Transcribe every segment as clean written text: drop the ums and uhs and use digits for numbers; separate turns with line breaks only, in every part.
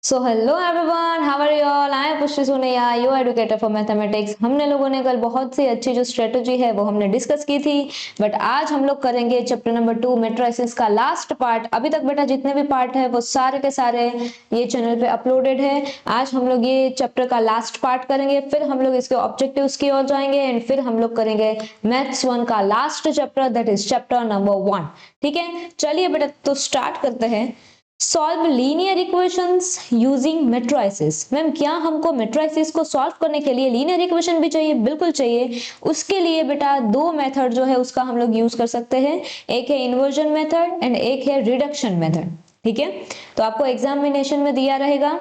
So hello everyone, how are you all? I am Pushti Sonia, your educator for mathematics. हमने लोगों ने कल बहुत सी अच्छी जो स्ट्रेटजी है वो हमने डिस्कस की थी, बट आज हम लोग करेंगे चैप्टर नंबर 2 मैट्रिसेस का लास्ट पार्ट। अभी तक बेटा जितने भी पार्ट है वो सारे के सारे ये चैनल पे अपलोडेड है। आज हम लोग ये चैप्टर का लास्ट पार्ट करेंगे, फिर हम लोग इसके ऑब्जेक्टिव्स की ओर जाएंगे एंड फिर हम लोग करेंगे मैथ्स 1 का last chapter, that is chapter number 1। ठीक है, चलिए बेटा तो स्टार्ट करते हैं। Solve linear equations using matrices. Ma'am क्या हमको मेट्राइसिस को सॉल्व करने के लिए लीनियर इक्वेशन भी चाहिए? बिल्कुल चाहिए। उसके लिए बेटा दो मेथड जो है उसका हम लोग यूज कर सकते हैं, एक है इन्वर्जन मेथड एंड एक है रिडक्शन मेथड। ठीक है, तो आपको एग्जामिनेशन में दिया रहेगा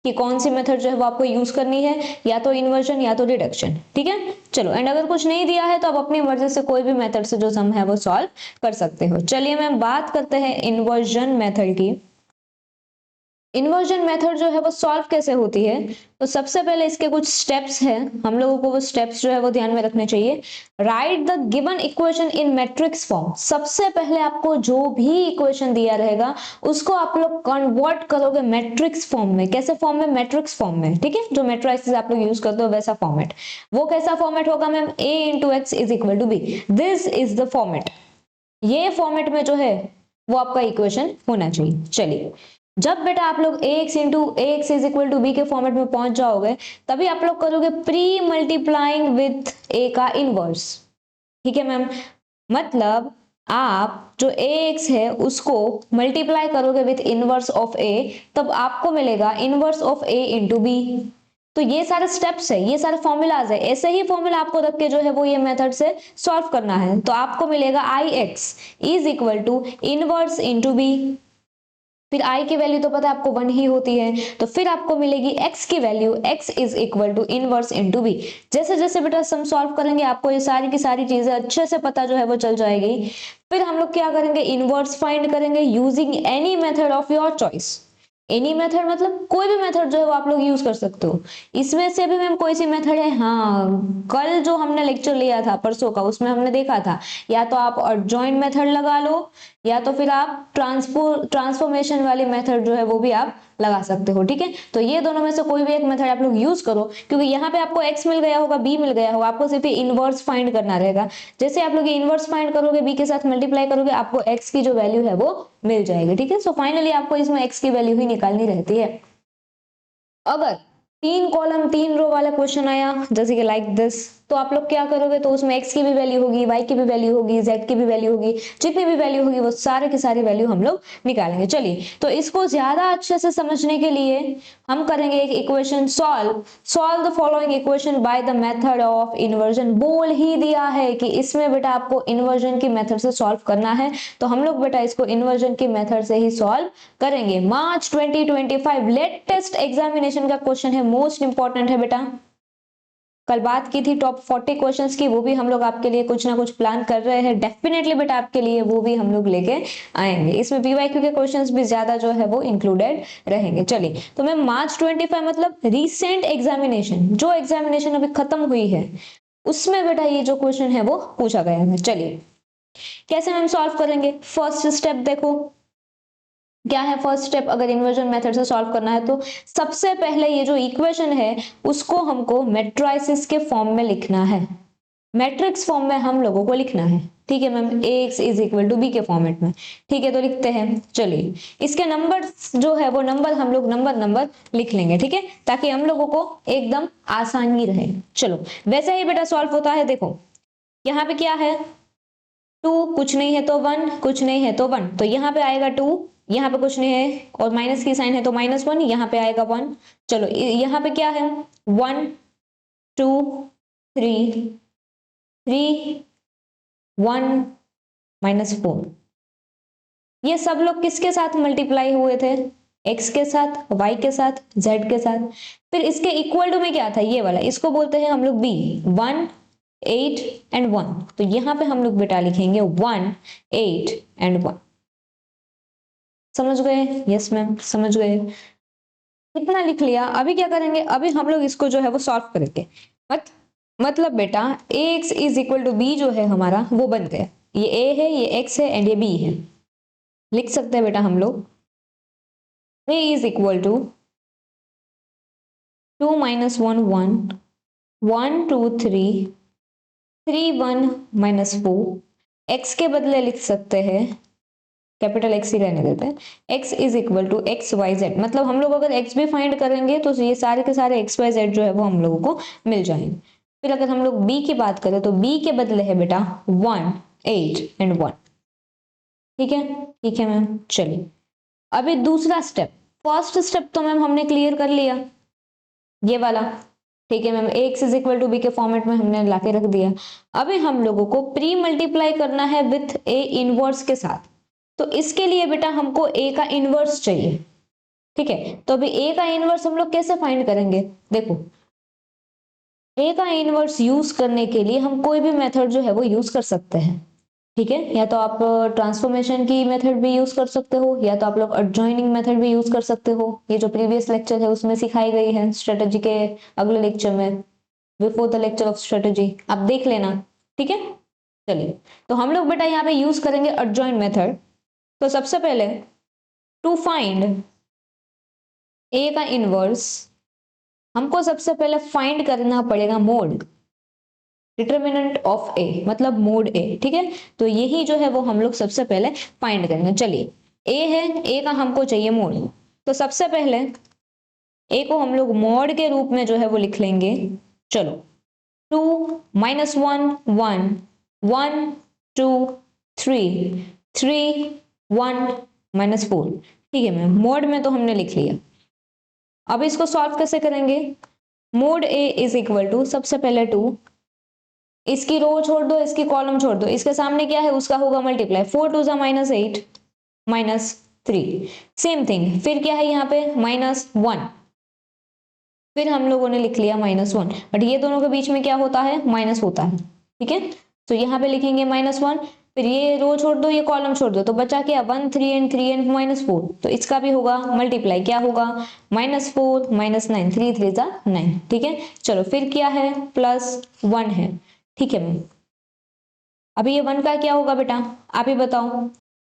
कि कौन सी मेथड जो है वो आपको यूज करनी है, या तो इन्वर्जन या तो रिडक्शन। ठीक है, चलो एंड अगर कुछ नहीं दिया है तो आप अपनी मर्जी से कोई भी मेथड से जो सम है वो सॉल्व कर सकते हो। चलिए मैम बात करते हैं इन्वर्जन मेथड की। इन्वर्जन मेथड जो है वो सॉल्व कैसे होती है, तो सबसे पहले इसके कुछ स्टेप्स हैं, हम लोगों को वो स्टेप्स जो है वो ध्यान में रखने चाहिए। Right the given equation in matrix form. सबसे पहले आपको जो भी इक्वेशन दिया रहेगा उसको आप लोग कन्वर्ट करोगे मैट्रिक्स फॉर्म में। कैसे फॉर्म में? मैट्रिक्स फॉर्म में। ठीक है, जो मैट्रिसेस आप लोग यूज करते हो वैसा फॉर्मेट। वो कैसा फॉर्मेट होगा ma'am? a into x is equal to b. This is the format. ये फॉर्मेट में जो है वो आपका इक्वेशन होना चाहिए। चलिए, जब बेटा आप लोग ax into x is equal to b के फॉर्मेट में पहुंच जाओगे तभी आप लोग करोगे प्री मल्टीप्लाइंग विथ a का इनवर्स। ठीक है मैम, मतलब आप जो ax है उसको मल्टीप्लाई करोगे विथ इनवर्स ऑफ a, तब आपको मिलेगा inverse of a into b. तो ये सारे स्टेप्स है, ये सारे फॉर्मूलाज है। ऐसे ही फॉर्मूला आपको रख के जो है वो ये मेथड से सॉल्व करना है। तो आपको मिलेगा I X is equal to inverse into B. फिर i की वैल्यू तो पता है आपको 1 ही होती है, तो फिर आपको मिलेगी x की value, x is equal to inverse into b. जैसे जैसे बेटा सम सॉल्व करेंगे आपको ये सारी की सारी चीजें अच्छे से पता जो है वो चल जाएगी। फिर हम लोग क्या करेंगे? इनवर्स फाइंड करेंगे using any method of your choice. Any method मतलब कोई भी मेथड जो है वो आप लोग यूज कर सकते हो। इसमें से भी मैम कोई सी मेथड है? हाँ, कल जो हमने लेक्चर लिया था परसों का उसमें हमने देखा था, या तो आप जॉइंट मेथड लगा लो या तो फिर आप ट्रांसफॉर्मेशन वाली मेथड जो है वो भी आप लगा सकते हो। ठीक है, तो ये दोनों में से कोई भी एक मेथड आप लोग यूज करो, क्योंकि यहाँ पे आपको x मिल गया होगा, b मिल गया होगा, आपको सिर्फ इनवर्स फाइंड करना रहेगा। जैसे आप लोग इनवर्स फाइंड करोगे, b के साथ मल्टीप्लाई करोगे, आपको x की जो वैल्यू है वो मिल जाएगी। ठीक है, सो फाइनली आपको इसमें x की वैल्यू ही निकालनी रहती है। अगर 3 कॉलम 3 रो वाला क्वेश्चन आया जैसे कि लाइक दिस, तो आप लोग क्या करोगे? तो उसमें x की भी वैल्यू होगी, y की भी वैल्यू होगी, z की भी वैल्यू होगी, जितनी भी वैल्यू होगी वो सारे की सारी वैल्यू हम लोग निकालेंगे। चलिए, तो इसको ज्यादा अच्छे से समझने के लिए हम करेंगे एक equation solve the following equation by the method of inversion. बोल ही दिया है कि इसमें बेटा आपको इन्वर्जन की मेथड से सॉल्व करना है, तो हम लोग बेटा इसको इन्वर्जन की मेथड से ही सॉल्व करेंगे। मार्च 2025 लेटेस्ट एग्जामिनेशन का क्वेश्चन है, मोस्ट इंपॉर्टेंट है बेटा। कल बात की थी टॉप 40 क्वेश्चंस की, वो भी हम लोग आपके लिए कुछ ना कुछ प्लान कर रहे हैं। डेफिनेटली बेटा आपके लिए वो भी हम लोग लेके आएंगे। इसमें पीवाईक्यू के क्वेश्चंस भी ज्यादा जो है वो इंक्लूडेड रहेंगे। चलिए, तो मैं मार्च 25 मतलब रिसेंट एग्जामिनेशन, जो एग्जामिनेशन अभी खत्म हुई है उसमें बेटा ये जो क्वेश्चन है वो पूछा गया है। चलिए, कैसे हम सॉल्व करेंगे? फर्स्ट स्टेप देखो क्या है। फर्स्ट स्टेप अगर इन्वर्जन मेथड से सॉल्व करना है तो सबसे पहले ये जो इक्वेशन है उसको हमको मैट्रिसेस के फॉर्म में लिखना है, मैट्रिक्स फॉर्म में हम लोगों को लिखना है। ठीक है ma'am, ax is equal to b के फॉर्मेट में। ठीक है, तो लिखते हैं। चलिए, इसके नंबर जो है वो नंबर हम लोग नंबर लिख लेंगे। ठीक है, ताकि हम लोगों को एकदम आसानी रहे। चलो, वैसे ही बेटा सॉल्व होता है। देखो यहाँ पे क्या है, 2 कुछ नहीं है तो 1, कुछ नहीं है तो 1, तो यहाँ पे आएगा 2, यहाँ पे कुछ नहीं है और माइनस की साइन है तो -1, यहाँ पे आएगा 1। चलो यहाँ पे क्या है, 1 2 3 3 1 -4। ये सब लोग किसके साथ मल्टीप्लाई हुए थे? x के साथ, y के साथ, z के साथ। फिर इसके इक्वल टू में क्या था? ये वाला, इसको बोलते हैं हम लोग b, 1 8 एंड 1। तो यहाँ पे हम लोग बेटा लिखेंगे 1 8 एंड 1। समझ गए? यस मैम, समझ गए। इतना लिख लिया। अभी क्या करेंगे? अभी हम लोग इसको जो है वो सॉल्व करेंगे। मतलब बेटा ax is equal to b जो है हमारा वो बन गया। ये a है, ये x है एंड ये b है। लिख सकते हैं बेटा हम लोग a is equal to 2 minus 1 1, 1 2 3, 3 1 minus 4। X के बदले लिख सकते हैं, कैपिटल एक्स ही रहने देते हैं, x is equal to x y z. मतलब हम लोग अगर x भी फाइंड करेंगे तो ये सारे के सारे एक्स वाई जेड जो है वो हम लोगों को मिल जाएंगे। फिर अगर हम लोग b की बात करें तो b के बदले है बेटा 1 8 एंड 1। ठीक है मैम। चलिए अभी दूसरा स्टेप, फर्स्ट स्टेप तो मैम हमने क्लियर कर लिया, ये वाला। ठीक है ma'am, x is equal to b के फॉर्मेट में हमने लाके रख दिया। अभी हम लोगों को प्री मल्टीप्लाई करना है विथ ए इनवर्स के साथ। तो इसके लिए बेटा हमको a का इनवर्स चाहिए। ठीक है, तो अभी a का इनवर्स हम लोग कैसे फाइंड करेंगे? देखो, a का इनवर्स यूज करने के लिए हम कोई भी मेथड जो है वो यूज कर सकते हैं। ठीक है, या तो आप ट्रांसफॉर्मेशन की मेथड भी यूज कर सकते हो, या तो आप लोग एडजॉइनिंग मेथड भी यूज कर सकते हो। ये जो प्रीवियस लेक्चर है उसमें सिखाई गई है, स्ट्रेटेजी के अगले लेक्चर में, before the lecture of strategy, आप देख लेना। ठीक है, चलिए तो हम लोग बेटा यहाँ पे यूज करेंगे एडजॉइन मेथड। तो सबसे पहले टू फाइंड ए का इनवर्स हमको सबसे पहले फाइंड करना पड़ेगा मोड, डिटर्मिनेंट ऑफ ए मतलब मोड ए। ठीक है, तो यही जो है वो हम लोग सबसे पहले फाइंड करेंगे। चलिए ए है, ए का हमको चाहिए मोड। तो सबसे पहले ए को हम लोग मोड के रूप में जो है वो लिख लेंगे। चलो 2 माइनस 1 1, 1 2 3, 3 1 माइनस 4। ठीक है मैम, मोड में तो हमने लिख लिया। अब इसको सॉल्व कैसे करेंगे? Mod a is equal to, सबसे पहले 2, इसकी रो छोड़ दो, इसकी कॉलम छोड़ दो, इसके सामने क्या है उसका होगा multiply, 4 2 minus 8 minus 3। Same thing, फिर क्या है यहाँ पे माइनस 1, फिर हम लोगों ने लिख लिया माइनस 1, बट ये दोनों के बीच में क्या होता है? माइनस होता है। ठीक है, तो यहाँ पे लिखेंगे माइनस 1, फिर ये रो छोड़ दो, ये कॉलम छोड़ दो, तो बचा क्या? 1 3 एंड माइनस 4। तो इसका भी होगा मल्टीप्लाई, क्या होगा? माइनस 4 माइनस 9, 3 3 जा 9। ठीक है, चलो फिर क्या है? प्लस 1 है। ठीक है मैम, अभी ये 1 का क्या होगा बेटा, आप ही बताओ?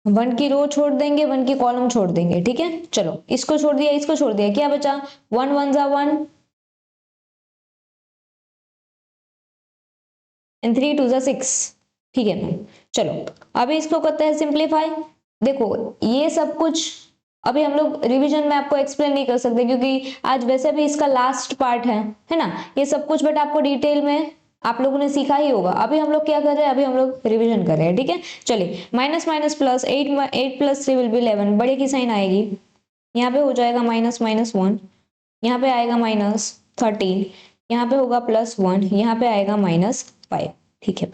1 की रो छोड़ देंगे, 1 की कॉलम छोड़ देंगे। ठीक है, चलो इसको छोड़ दिया, इसको छोड़ दिया, क्या बचा? 1 1 जा 1 एंड 3 2 जा 6। ठीक है मैम, चलो अभी इसको करते हैं सिंप्लीफाई। देखो ये सब कुछ अभी हम लोग रिवीजन में आपको एक्सप्लेन नहीं कर सकते, क्योंकि आज वैसे भी इसका लास्ट पार्ट है ना। ये सब कुछ बेटा आपको डिटेल में आप लोगों ने सीखा ही होगा। अभी हम लोग क्या कर रहे हैं? अभी हम लोग रिवीजन कर रहे हैं। ठीक है, चलिए minus minus plus 8 plus 3 will B 11, बड़े की साइन आएगी, यहाँ पे हो जाएगा माइनस माइनस 1, यहाँ पे आएगा माइनस 13, यहाँ पे होगा प्लस 1, यहाँ पे आएगा माइनस 5। ठीक है,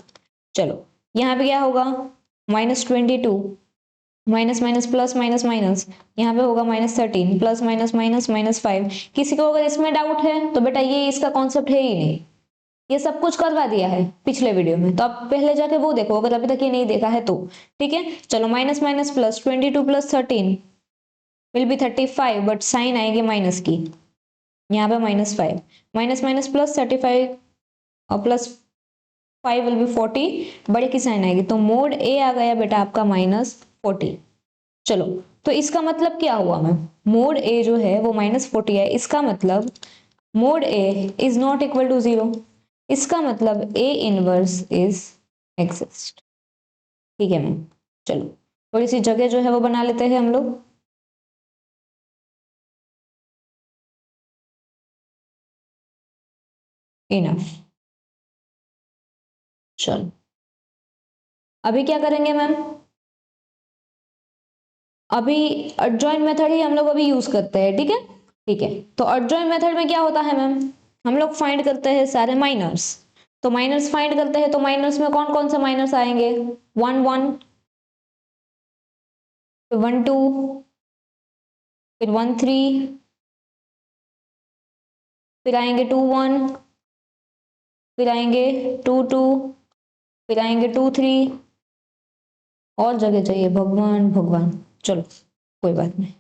चलो यहाँ पे क्या होगा? Minus 22, minus minus plus minus minus, यहाँ पे होगा minus 13, plus minus minus minus 5। किसी को अगर इसमें डाउट है तो बेटा ये इसका कॉन्सेप्ट है ही नहीं, ये सब कुछ करवा दिया है पिछले वीडियो में, तो आप पहले जाके वो देखो अगर अभी तक ये नहीं देखा है तो। ठीक है, चलो minus minus plus 22 plus 13 will be 35, but sign आएगी माइनस की, यहाँ पे माइनस 5, माइनस माइनस प्लस 35 और प्लस 5 विल बी 40, बड़े की साइन आएगी, तो मोड ए आ गया बेटा आपका माइनस 40। चलो तो इसका मतलब क्या हुआ मैम? मोड ए जो है वो माइनस 40 है, इसका मतलब mod a is not equal to 0, इसका मतलब ए इनवर्स इज एग्जिस्ट। ठीक है मैम, चलो थोड़ी सी जगह जो है वो बना लेते हैं हम लोग। इनफ, चलो अभी क्या करेंगे मैम? अभी एडजॉइन मेथड ही हम लोग अभी यूज करते हैं। ठीक है, ठीक है, तो एडजॉइन मेथड में क्या होता है मैम? हम लोग फाइंड करते हैं सारे माइनर्स। तो माइनर्स फाइंड करते हैं, तो माइनर्स में कौन कौन से माइनर्स आएंगे? 1 1, फिर 1 2, फिर 1 3, फिर आएंगे 2 1, फिर आएंगे 2 2, फिर आएंगे 2 3, और जगह चाहिए भगवान भगवान। चलो कोई बात नहीं,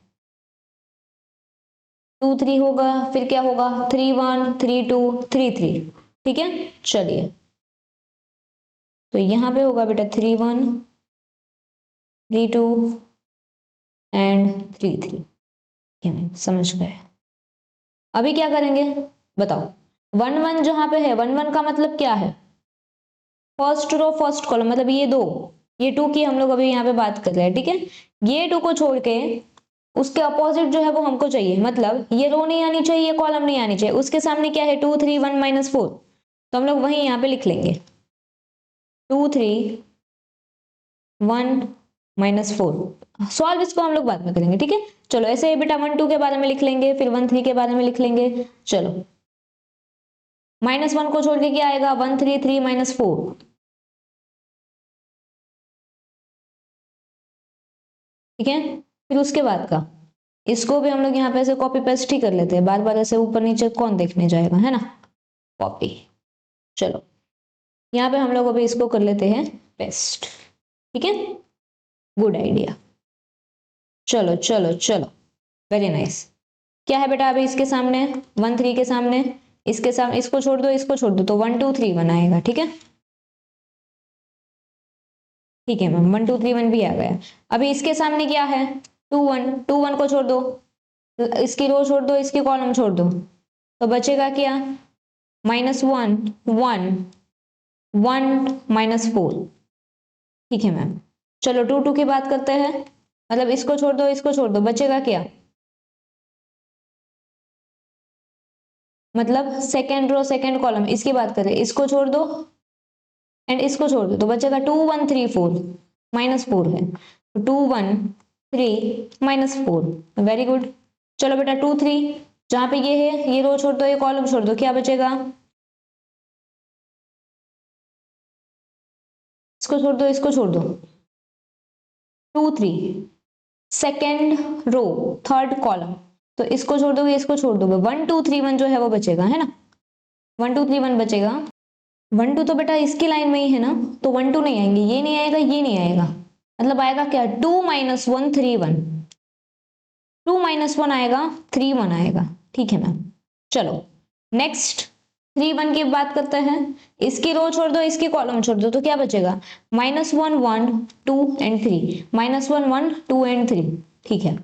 2 3 होगा, फिर क्या होगा? 3 1 3 2 3 3। ठीक है, चलिए तो यहाँ पे होगा बेटा 3 1 3 2 एंड 3 3। समझ गए? अभी क्या करेंगे? बताओ 1 1 जहां पे है 1 1 का मतलब क्या है, फर्स्ट रो फर्स्ट कॉलम, मतलब ये दो, ये 2 की हम लोग अभी यहाँ पे बात कर रहे हैं, ठीक है। ये 2 को छोड़ के उसके अपोजिट जो है वो हमको चाहिए, मतलब ये रो नहीं आनी चाहिए, ये कॉलम नहीं आनी चाहिए, उसके सामने क्या है 2 3 1 -4, तो हम लोग वही यहाँ पे लिख लेंगे 2 3 1 -4। सॉल्व इसको हम लोग बाद में करेंगे, ठीक है। चलो ऐसे ही बेटा 1 2 के बारे में लिख लेंगे, फिर 1 3 के बारे में लिख लेंगे। चलो -1 को छोड़ के क्या आएगा 1 3 3 -4, ठीक है। फिर उसके बाद का इसको भी हम लोग यहाँ पे ऐसे कॉपी पेस्ट ही कर लेते हैं, बार बार ऐसे ऊपर नीचे कौन देखने जाएगा, है ना, कॉपी। चलो यहाँ पे हम लोग अभी इसको कर लेते हैं पेस्ट, ठीक है, गुड आइडिया। चलो चलो चलो, वेरी नाइस। क्या है बेटा अभी इसके सामने 1 3 के सामने, इसके सामने इसको छोड़ दो, इसको छोड़ दो, तो 1 2 3 1 आएगा, ठीक है। ठीक है मैम 1 2 3 1 भी आ गया। अभी इसके सामने क्या है 2 1, 2 1 को छोड़ दो, इसकी रो छोड़ दो, इसकी कॉलम छोड़ दो, तो बचेगा क्या -1 1 1 -4, ठीक है मैम। चलो 2 2 की बात करते हैं, मतलब इसको छोड़ दो, इसको छोड़ दो, बचेगा क्या, मतलब सेकेंड रो सेकेंड कॉलम, इसकी बात करें, इसको छोड़ दो एंड इसको छोड़ दो, तो बचेगा 2 1 3 4 -4 है, तो 2 1 3 -4, वेरी गुड। चलो बेटा 2 3 जहां पे ये है, ये रो छोड़ दो, ये कॉलम छोड़ दो, क्या बचेगा, इसको छोड़ दो, इसको छोड़ दो, 2 3 सेकेंड रो थर्ड कॉलम, तो इसको छोड़ दोगे, इसको छोड़ दोगे, 1 2 3 1 जो है वो बचेगा, है ना, 1 2 3 1 बचेगा। 1 2 तो बेटा इसकी लाइन में ही है ना, तो 1 2 नहीं आएंगे, ये नहीं आएगा, ये नहीं आएगा, मतलब आएगा क्या 2 -1 3 1, 2 -1 आएगा 3 1 आएगा, ठीक है मैम। चलो नेक्स्ट 3 1 की बात करते हैं, इसकी रो छोड़ दो, इसकी कॉलम छोड़ दो, तो क्या बचेगा -1 1 2 एंड 3, -1 1 2 एंड 3, ठीक है।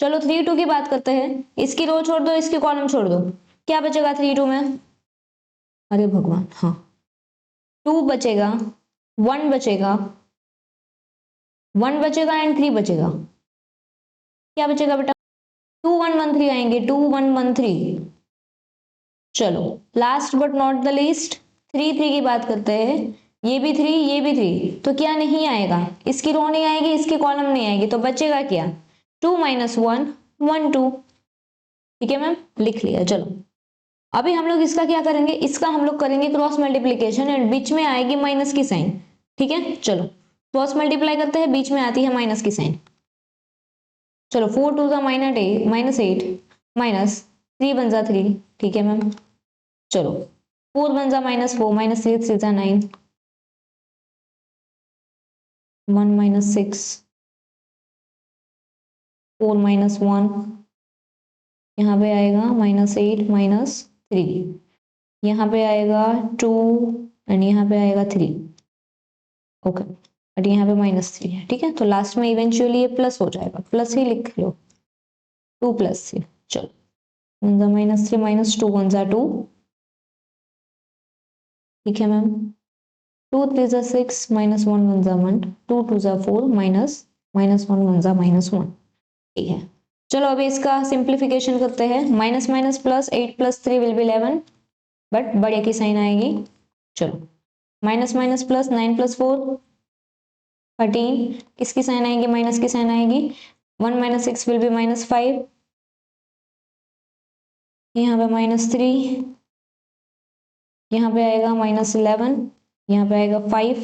चलो 3 2 की बात करते हैं, इसकी रो छोड़ दो, इसकी कॉलम छोड़ दो, क्या बचेगा 3 2 में, अरे भगवान, हाँ 2 बचेगा 1 बचेगा 1 बचेगा एंड 3 बचेगा, क्या बचेगा बेटा 2 1 1 3 आएंगे, 2 1 1 3। चलो last but not the least 3 3 की बात करते हैं, ये भी 3 ये भी 3, तो क्या नहीं आएगा, इसकी रो नहीं आएगी, इसकी कॉलम नहीं आएगी, तो बचेगा क्या 2 -1 1 2, ठीक है मैम, लिख लिया। चलो अभी हम लोग इसका क्या करेंगे, इसका हम लोग करेंगे क्रॉस मल्टीप्लीकेशन एंड बीच में आएगी माइनस की साइन, ठीक है। चलो क्रॉस मल्टीप्लाई करते हैं, बीच में आती है माइनस की साइन। चलो 4 2 -8 -3 बन जा 3, ठीक है मैम। चलो 4 बन जा -4 -3 3 जा 9 1 -6 4 -1, यहाँ पे आएगा -8 -3, यहाँ पे आएगा 2 एंड यहाँ पे आएगा 3, ओके, और यहाँ पे -3 है, ठीक है। तो लास्ट में इवेंचुअली ये प्लस हो जाएगा, प्लस ही लिख लो 2 + 3। चलो 1 जा -3 -2 1 जा 2, ठीक है मैम। 2 3 जा 6 -1 1 जा 1 2 2 जा 4 -1 1 जा -1, ठीक है। चलो अभी इसका सिंप्लीफिकेशन करते हैं, minus minus plus 8 + 3 will B 11, but बड़े की साइन आएगी। चलो माइनस माइनस प्लस 9 + 4 13, किसकी साइन आएगी, माइनस की साइन आएगी, 1 - 6 विल बी -5, यहाँ पे -3, यहाँ पे आएगा -11, यहाँ पे आएगा 5,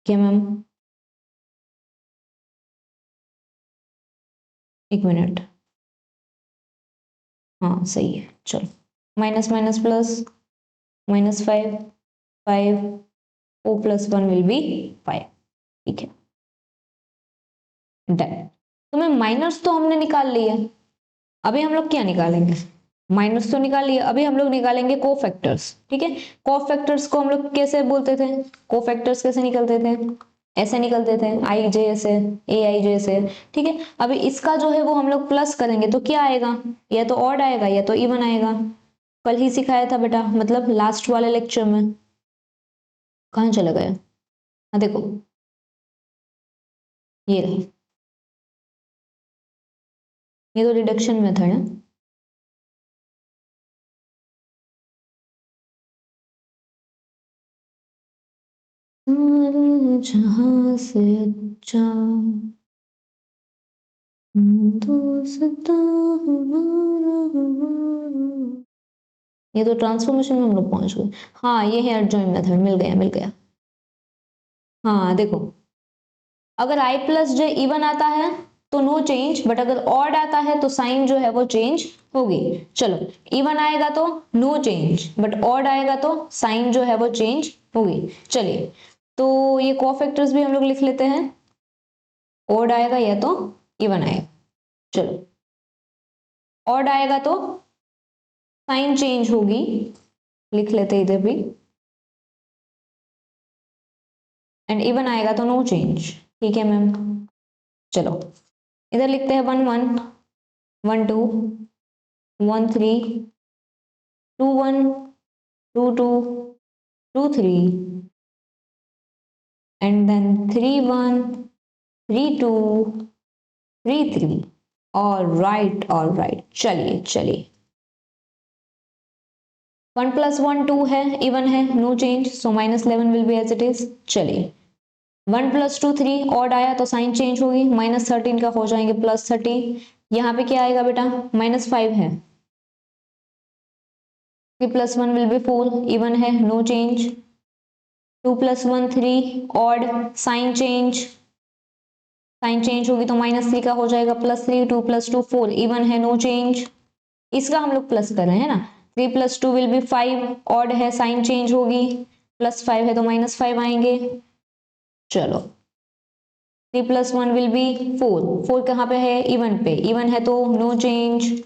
क्या मैम, एक मिनट, हाँ सही है। चलो minus minus plus -5 5 4 + 1 will be 5, ठीक है डन। तो मैं माइनस तो हमने निकाल लिया, अभी हम लोग क्या निकालेंगे, माइनस तो निकाल लिया, अभी हम लोग निकालेंगे कोफैक्टर्स, ठीक है। कोफैक्टर्स को हम लोग कैसे बोलते थे, कोफैक्टर्स कैसे निकलते थे, ऐसे निकलते थे, आई जे से, ए आई जे से, ठीक है। अभी इसका जो है वो हम लोग प्लस करेंगे तो क्या आएगा, या तो ऑड आएगा या तो इवन आएगा। कल ही सिखाया था बेटा, मतलब लास्ट वाले लेक्चर में। कहाँ चला गया, हाँ देखो ये रहा, ये तो रिडक्शन मेथड है। जहां से अच्छा दोस्ता हमारा, ये तो ट्रांसफॉर्मेशन में हम लोग पहुंच गए। हाँ ये है एडजॉइन मेथड, मिल गया मिल गया। हाँ देखो, अगर i प्लस जे इवन आता है तो नो चेंज, बट अगर ऑड आता है तो साइन जो है वो चेंज होगी। चलो, इवन आएगा तो नो चेंज, बट ऑड आएगा तो साइन जो है वो चेंज होगी। चलिए, तो ये कोफैक्टर्स भी हम लोग लिख लेते हैं, ऑड आएगा या तो इवन आएगा। चलो, ऑड आएगा तो साइन चेंज होगी, लिख लेते इधर भी, एंड इवन आएगा तो नो चेंज। ठीक है मैम, चलो इधर लिखते हैं 1 1 1 2 1 3 2 1 2 2 2 3 and then 3 1 3 2 3 3। all right, चलिए चलिए, 1 + 1 2 है, इवन है, no change, so -11 will be as it is. चलिए, 1 + 2 3, ऑड आया तो साइन चेंज होगी, -13 का हो जाएंगे +13। यहाँ पे क्या आएगा बेटा, -5 है, 3 + 1 विल बी 4, इवन है, no change. 2 + 1 3, odd, sign change, sign change होगी तो -3 का हो जाएगा +3। 2 + 2 4, इवन है, नो चेंज। इसका हम लोग प्लस कर रहे हैं ना, 3 + 2 विल बी 5, ऑड है, साइन चेंज होगी, +5 है तो -5 आएंगे। चलो, 3 + 1 विल बी 4, 4 कहाँ पे है, इवन पे, इवन है तो नो चेंज।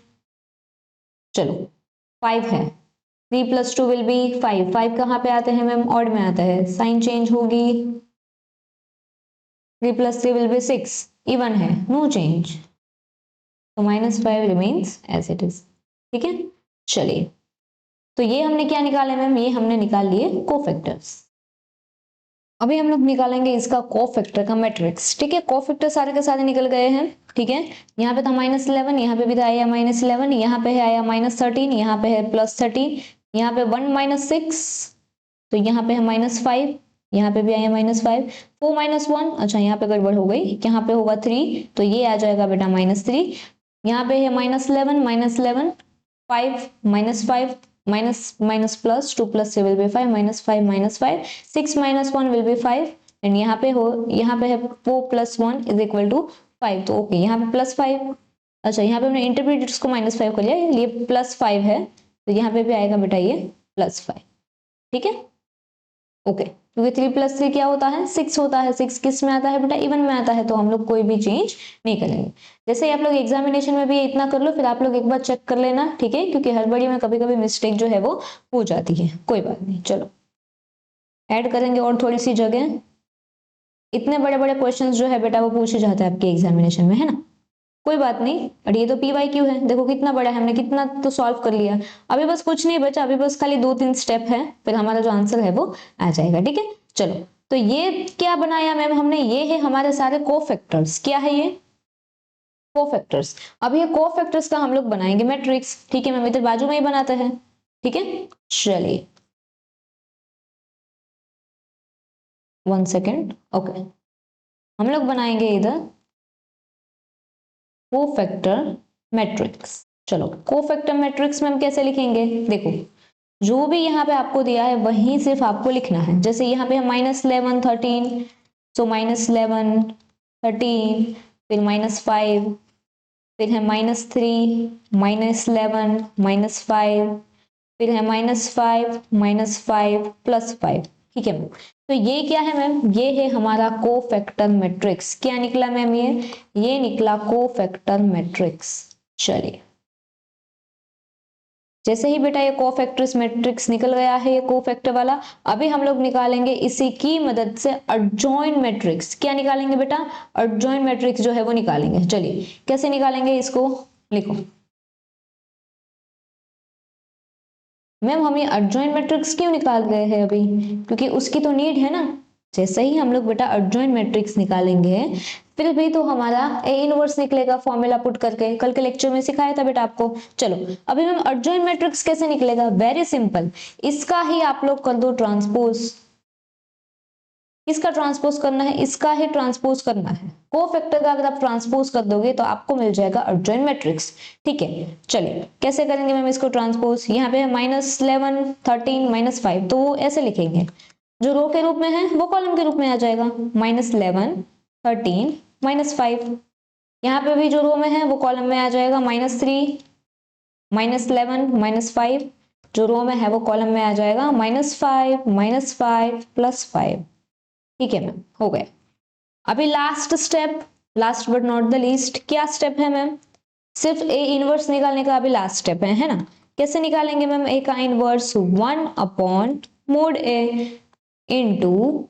चलो, 5 है, 3 + 2 विल बी 5, 5 कहाँ पे आते हैं मैम, ऑड में आता है, साइन चेंज होगी। 3 + 3 विल बी 6, इवन है, नो चेंज, तो -5 रिमेन्स एज इट इज। ठीक है, चलिए, तो ये हमने क्या निकाले मैम, ये हमने निकाल लिए कोफैक्टर्स। अभी हम लोग निकालेंगे इसका कोफैक्टर का मैट्रिक्स। ठीक है, कोफैक्टर सारे के सारे निकल गए हैं। ठीक है, यहाँ पे था -11, यहाँ पे भी था आया -11, यहाँ पे है आया -13, यहाँ पे है +13, यहाँ पे 1 - 6, तो यहाँ पे है -5, यहाँ पे भी आया -5, 4 - 1, अच्छा यहाँ पे गड़बड़ हो गई, यहाँ पे होगा 3, तो ये आ जाएगा बेटा -3। यहाँ पे है -11 -11, 5 -5, minus plus 2 + 3 will be 5, -5 6 - 1 will be 5, and यहाँ पे है 4 + 1 = 5, तो ओके, यहाँ पे +5, अच्छा यहाँ पे हमने इंटरमीडिएट्स को -5 कर लिया, ये +5 है, तो यहाँ पे भी आएगा बेटा ये +5। ठीक है, ओके, क्योंकि 3 + 3 क्या होता है, 6 होता है, 6 किस में आता है बेटा, इवन में आता है, तो हम लोग कोई भी चेंज नहीं करेंगे। जैसे ही आप लोग एग्जामिनेशन में भी इतना कर लो, फिर आप लोग एक बार चेक कर लेना, ठीक है, क्योंकि हड़बड़ी में कभी कभी मिस्टेक जो है वो हो जाती है, कोई बात नहीं। चलो, ऐड करेंगे और थोड़ी सी जगह, इतने बड़े बड़े क्वेश्चन जो है बेटा वो पूछे जाते हैं आपके एग्जामिनेशन में, है ना, कोई बात नहीं। और ये तो PYQ है, देखो कितना बड़ा है, हमने कितना तो सॉल्व कर लिया। अभी बस कुछ नहीं बचा, अभी बस खाली 2-3 स्टेप है, फिर हमारा जो आंसर है वो आ जाएगा। ठीक है, चलो, तो ये क्या बनाया मैम हमने, ये है हमारे सारे कोफैक्टर्स। क्या है ये, कोफैक्टर्स। अब ये कोफैक्टर्स का हम लोग बनाएंगे मैट्रिक्स। ठीक है मैम, इधर बाजू में ही बनाते हैं। ठीक है, चलिए 1 सेकेंड, ओके, हम लोग बनाएंगे इधर कोफैक्टर मैट्रिक्स। चलो, कोफैक्टर मैट्रिक्स में हम कैसे लिखेंगे, देखो जो भी यहाँ पे आपको दिया है वही सिर्फ आपको लिखना है। जैसे यहाँ पे है -11 13, सो -11 13, फिर -5, फिर है -3 -11 -5, फिर है -5 -5 +5। ठीक है मैम, तो ये क्या है मैम, ये है हमारा कोफैक्टर मैट्रिक्स। क्या निकला मैम, ये निकला कोफैक्टर मैट्रिक्स। चलिए, जैसे ही बेटा ये कोफैक्टर्स मैट्रिक्स निकल गया है, ये कोफैक्टर वाला, अभी हम लोग निकालेंगे इसी की मदद से एडजॉइंट मैट्रिक्स। क्या निकालेंगे बेटा? एडजॉइंट मैट्रिक्स जो है वो निकालेंगे। चलिए कैसे निकालेंगे इसको लिखो। मैम हम ये एडजॉइंट मैट्रिक्स क्यों निकाल रहे हैं अभी? क्योंकि उसकी तो नीड है ना। जैसे ही हम लोग बेटा एडजॉइंट मैट्रिक्स निकालेंगे, फिर भी तो हमारा ए इनवर्स निकलेगा फॉर्मूला पुट करके। कल के लेक्चर में सिखाया था बेटा आपको। चलो अभी मैम एडजॉइंट मैट्रिक्स कैसे निकलेगा? वेरी सिंपल, इसका ही आप लोग कर दो ट्रांसपोज। किसका ट्रांसपोज करना है? इसका ही ट्रांसपोज करना है। कोफैक्टर का अगर आप ट्रांसपोज कर दोगे तो आपको मिल जाएगा एडजॉइंट मैट्रिक्स। ठीक है, चलिए कैसे करेंगे मैम इसको ट्रांसपोज? यहाँ पे -11 13 -5, तो वो ऐसे लिखेंगे, जो रो के रूप में है वो कॉलम के रूप में आ जाएगा। -11 13 -5, यहाँ पे भी जो रो में है वो कॉलम में आ जाएगा। -3 -11 -5, जो रो में है वो कॉलम में आ जाएगा। -5 +5। ठीक है मैम, हो गया। अभी last step, last but not the least, क्या स्टेप है मैम? सिर्फ ए इनवर्स निकालने का अभी लास्ट स्टेप है ना। कैसे निकालेंगे मैम ए का inverse? 1/mod A into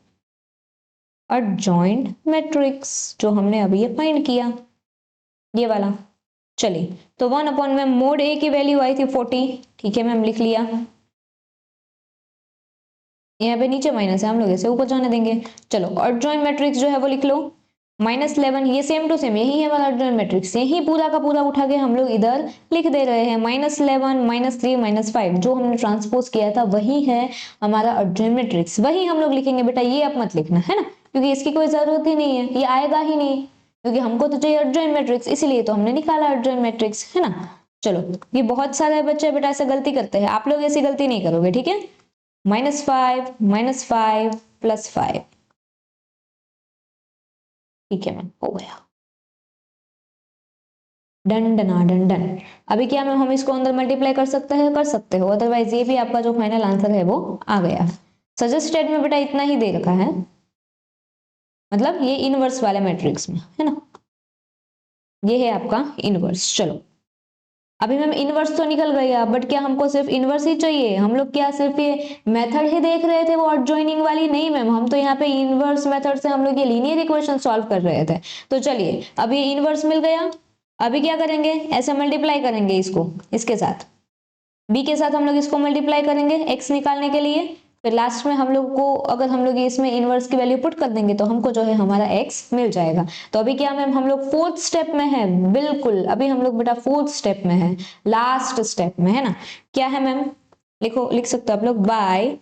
adjoint matrix, जो हमने अभी ये फाइंड किया, ये वाला। चलिए तो 1/ मैम मोड ए की वैल्यू आई थी 40। ठीक है मैम, लिख लिया। यहाँ पे नीचे माइनस है, हम लोग इसे ऊपर जाने देंगे। चलो एडजॉइंट मैट्रिक्स जो है वो लिख लो। -11, ये सेम टू सेम यही है हमारा एडजॉइंट मैट्रिक्स, यही पूरा का पूरा उठा के हम लोग इधर लिख दे रहे हैं। -11 -3 -5, जो हमने ट्रांसपोज किया था वही है हमारा एडजॉइंट मैट्रिक्स, वही हम लोग लिखेंगे बेटा। ये आप मत लिखना है ना, क्योंकि इसकी कोई जरूरत ही नहीं है, ये आएगा ही नहीं, क्योंकि हमको तो चाहिए एडजॉइंट मैट्रिक्स, इसीलिए तो हमने निकाला एडजॉइंट मैट्रिक्स, है ना। चलो, ये बहुत सारे बच्चे बेटा ऐसे गलती करते हैं, आप लोग ऐसी गलती नहीं करोगे, ठीक है। -5 -5 +5। ठीक है मैम, हो गया। डन डना डन डन। अभी क्या मैम हम इसको अंदर मल्टीप्लाई कर सकते हैं? कर सकते हो, अदरवाइज ये भी आपका जो फाइनल आंसर है वो आ गया। सजेस्टेड में बेटा इतना ही दे रखा है, मतलब ये इनवर्स वाले मैट्रिक्स में, है ना। ये है आपका इनवर्स। चलो अभी मैम इनवर्स तो निकल गया, बट क्या हमको सिर्फ इनवर्स ही चाहिए? हम लोग क्या सिर्फ ये मेथड ही देख रहे थे, वो एडजॉइनिंग वाली? नहीं मैम, हम तो यहाँ पे इनवर्स मेथड से हम लोग ये लीनियर इक्वेशन सॉल्व कर रहे थे। तो चलिए अभी इनवर्स मिल गया, अभी क्या करेंगे? ऐसे मल्टीप्लाई करेंगे इसको, इसके साथ बी के साथ हम लोग इसको मल्टीप्लाई करेंगे एक्स निकालने के लिए। फिर लास्ट में हम लोग को, अगर हम लोग इसमें इनवर्स की वैल्यू पुट कर देंगे तो हमको जो है हमारा एक्स मिल जाएगा। तो अभी क्या मैम हम लोग 4th स्टेप में है? बिल्कुल, अभी हम लोग बेटा 4th स्टेप में है, लास्ट स्टेप में, है ना। क्या है मैम? लिखो, लिख सकते हो आप लोग, बाय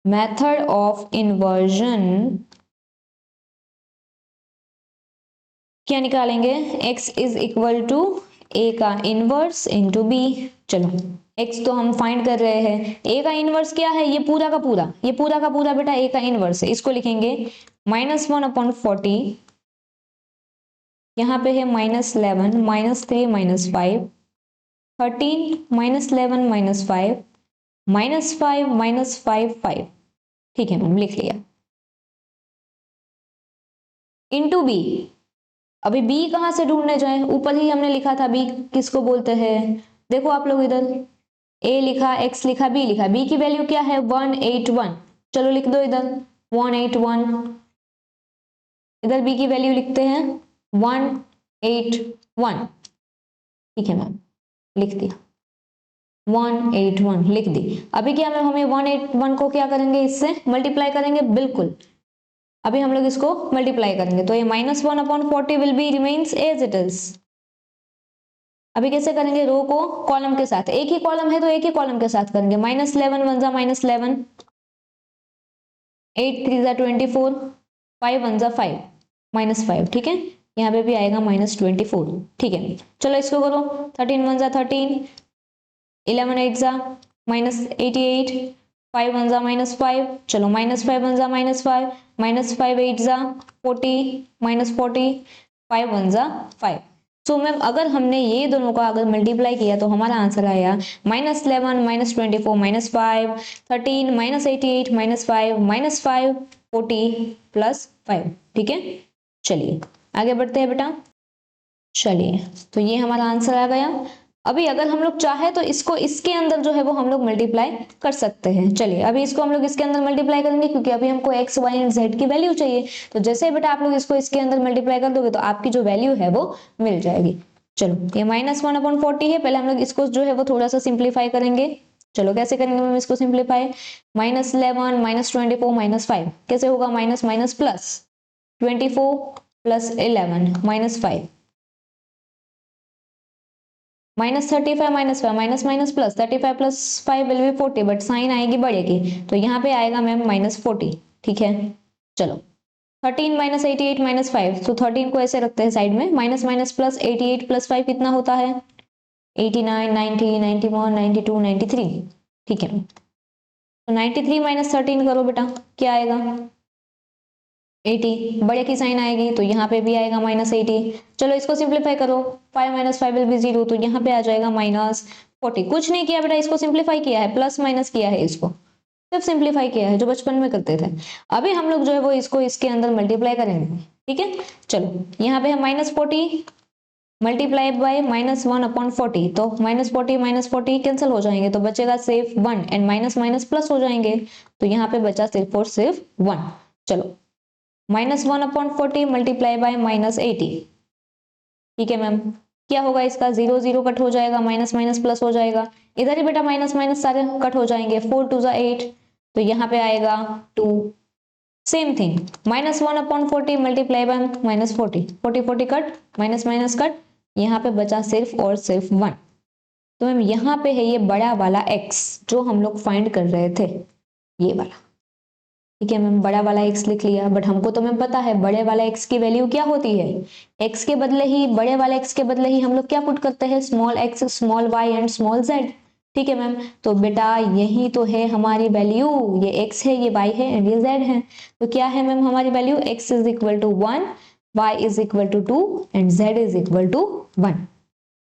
मेथड ऑफ इन्वर्जन क्या निकालेंगे? x is equal to a का इनवर्स इंटू बी। चलो x तो हम फाइंड कर रहे हैं, a का इनवर्स क्या है? ये पूरा का पूरा, ये पूरा का पूरा बेटा a का इनवर्स है। इसको लिखेंगे -1/40, यहाँ पे है -11 -3 -5 13 -11 -5 -5 -5 5। ठीक है मैम, लिख लिया। Into B. अभी b कहां से ढूंढने जाए? ऊपर ही हमने लिखा था b किसको बोलते हैं। देखो आप लोग इधर a लिखा, x लिखा, b लिखा, b की वैल्यू क्या है? 181। चलो लिख दो इधर 181, इधर b की वैल्यू लिखते हैं 181। ठीक है मैम, लिख दिया 181, लिख दी। अभी क्या मैम हमें 181 को क्या करेंगे? इससे मल्टीप्लाई करेंगे। बिल्कुल, अभी हम लोग इसको मल्टीप्लाई करेंगे तो ये -1/40 will be remains as it is. अभी कैसे करेंगे? रो को कॉलम के साथ, एक ही कॉलम है तो एक ही कॉलम के साथ करेंगे। -11 1 जा -11, 8 3 जा 24, 5 1 जा 5, -5। ठीक है, यहाँ पे भी आएगा -24। ठीक है, चलो इसको करो। 13 1 जा 13, 11 8 जा -88, 5 1 जा -5, चलो -5 1 जा -5, -5 8 जा 40, -40, 5 1 जा 5। सो मैम अगर हमने ये दोनों का अगर मल्टीप्लाई किया तो हमारा आंसर आया -11 -24 -5 13 -88 -5 -5 40 +5। ठीक है, चलिए आगे बढ़ते हैं बेटा। चलिए तो ये हमारा आंसर आ गया। अभी अगर हम लोग चाहे तो इसको इसके अंदर जो है वो हम लोग मल्टीप्लाई कर सकते हैं। चलिए अभी इसको हम लोग इसके अंदर मल्टीप्लाई करेंगे, क्योंकि अभी हमको एक्स वाई एंड जेड की वैल्यू चाहिए। तो जैसे ही बेटा आप लोग इसको इसके अंदर मल्टीप्लाई कर दोगे तो आपकी जो वैल्यू है वो मिल जाएगी। चलो ये -1/40 है, पहले हम लोग इसको जो है वो थोड़ा सा सिंप्लीफाई करेंगे। चलो कैसे करेंगे मैम इसको सिंप्लीफाई, -11 -24 -5 कैसे होगा, minus minus plus, 24 + 11 -5 -35 -5 minus minus plus, 35 + 5 will be 40, but sign आएगी बढ़ेगी तो यहाँ पे आएगा मैम -40। ठीक है चलो 13 - 88 -5, तो 13 को ऐसे रखते हैं साइड में, माइनस माइनस प्लस, 88 + 5 कितना होता है, 89 90 91 92 93। ठीक है तो 93 - 13 करो बेटा, क्या आएगा 80, बड़े की साइन आएगी तो यहाँ पे भी आएगा -80। चलो इसको सिंप्लीफाई करो, 5 - 5 विल बी 0, तो यहाँ पे आ जाएगा -40। कुछ नहीं किया बेटा, इसको सिंप्लीफाई किया है, प्लस माइनस किया है, इसको सिर्फ सिंप्लीफाई किया है जो बचपन में करते थे। अभी हम लोग जो है वो इसको इसके अंदर मल्टीप्लाई करेंगे। ठीक है चलो यहाँ पे है -40 मल्टीप्लाई बाय -1/40, तो -40 -40 कैंसिल हो जाएंगे, तो बचेगा सिर्फ 1 एंड माइनस माइनस प्लस हो जाएंगे, तो यहाँ पे बचा सिर्फ और सिर्फ 1। चलो -1/40 मल्टीप्लाई बाय -80। ठीक है मैम, क्या होगा इसका, 0 0 कट हो जाएगा, माइनस माइनस प्लस हो जाएगा, इधर ही बेटा माइनस माइनस सारे कट हो जाएंगे, 4 2 = 8, तो यहाँ पे आएगा 2। Same thing -1/40 multiply by -40, 40 40 cut, minus minus cut, यहाँ पे बचा सिर्फ और सिर्फ 1। तो मैम यहाँ पे है ये बड़ा वाला x जो हम लोग फाइंड कर रहे थे, ये वाला। ठीक है मैम, बड़ा वाला x लिख लिया, बट हमको तो मैम पता है बड़े वाला x की वैल्यू क्या होती है, x के बदले ही, बड़े वाले x के बदले ही हम लोग क्या पुट करते हैं, small x small y and small z। ठीक है मैम, तो बेटा यही तो है हमारी वैल्यू, ये x है, ये y है एंड ये z है। तो क्या है मैम हमारी value, x = 1, y = 2 and z = 1।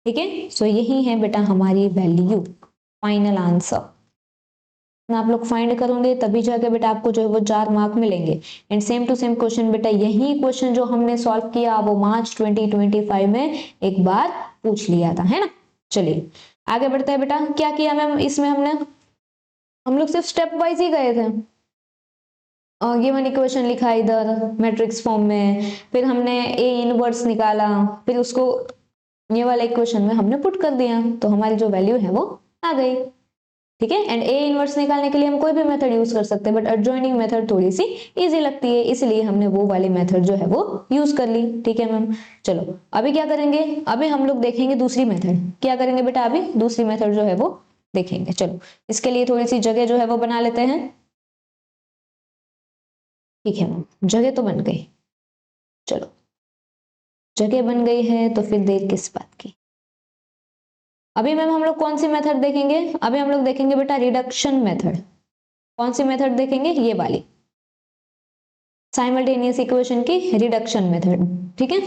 ठीक है सो यही है बेटा हमारी वैल्यू, फाइनल आंसर। आप लोग फाइंड करोगे तभी जाके बेटा आपको जो है वो 4 मार्क मिलेंगे। And same to same question बेटा, यही क्वेश्चन जो हमने सॉल्व किया वो मार्च 2025 में एक बार पूछ लिया था, है ना। चलिए आगे बढ़ते हैं बेटा, क्या किया मैम इसमें हमने, हम लोग सिर्फ स्टेप वाइज ही गए थे। गिवन इक्वेशन लिखा इधर मैट्रिक्स फॉर्म में, फिर हमने ए इनवर्स निकाला, फिर उसको ये वाला इक्वेशन में हमने पुट कर दिया, तो हमारी जो वैल्यू है वो आ गई। ठीक है एंड ए इनवर्स निकालने के लिए हम कोई भी मेथड यूज कर सकते हैं, बट एडजॉइनिंग मेथड थोड़ी सी इजी लगती है, इसलिए हमने वो वाली मेथड जो है वो यूज कर ली। ठीक है मैम चलो अभी क्या करेंगे, अभी हम लोग देखेंगे दूसरी मेथड। क्या करेंगे बेटा, अभी दूसरी मेथड जो है वो देखेंगे। चलो इसके लिए थोड़ी सी जगह जो है वो बना लेते हैं। ठीक है मैम, जगह तो बन गई, चलो जगह बन गई है तो फिर देर किस बात की। अभी मैम हम लोग कौन सी मेथड देखेंगे, अभी हम लोग देखेंगे बेटा रिडक्शन मेथड। कौन सी मेथड देखेंगे, ये वाली साइमल्टेनियस इक्वेशन की रिडक्शन मेथड। ठीक है